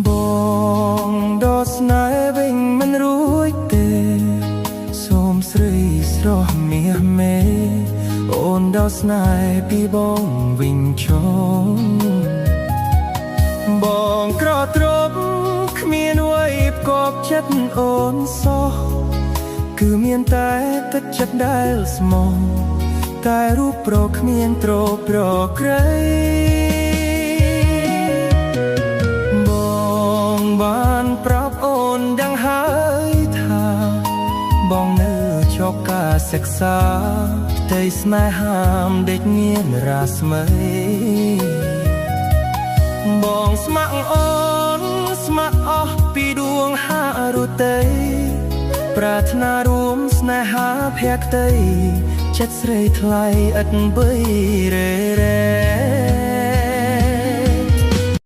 បងដកស្នេហ៍វិញមិនរួចទេសូមស្រីស្រស់មាសមេអូនដកស្នេហ៍ពីបងវិញចុងបងក្រត្រប់គ្មានអ្វីផ្គប់ចិត្តអូនសោះគឺមានតែទឹកចិត្តដែលស្មោះតែរូបប្រគ្មានទ្រប្រក្រៃបងបានប្រាប់អូនយ៉ាងហើយថាបងនៅជប់ការសិក្សាផ្ទៃស្នេហាដេកមានរាស្មីបងស្ម័គ្រអូនស្ម័គ្រអស់ពីដួងហារុតីប្រាថ្នារួមស្នេហាភក្តីចិត្តស្រីថ្លៃឥតបីរេ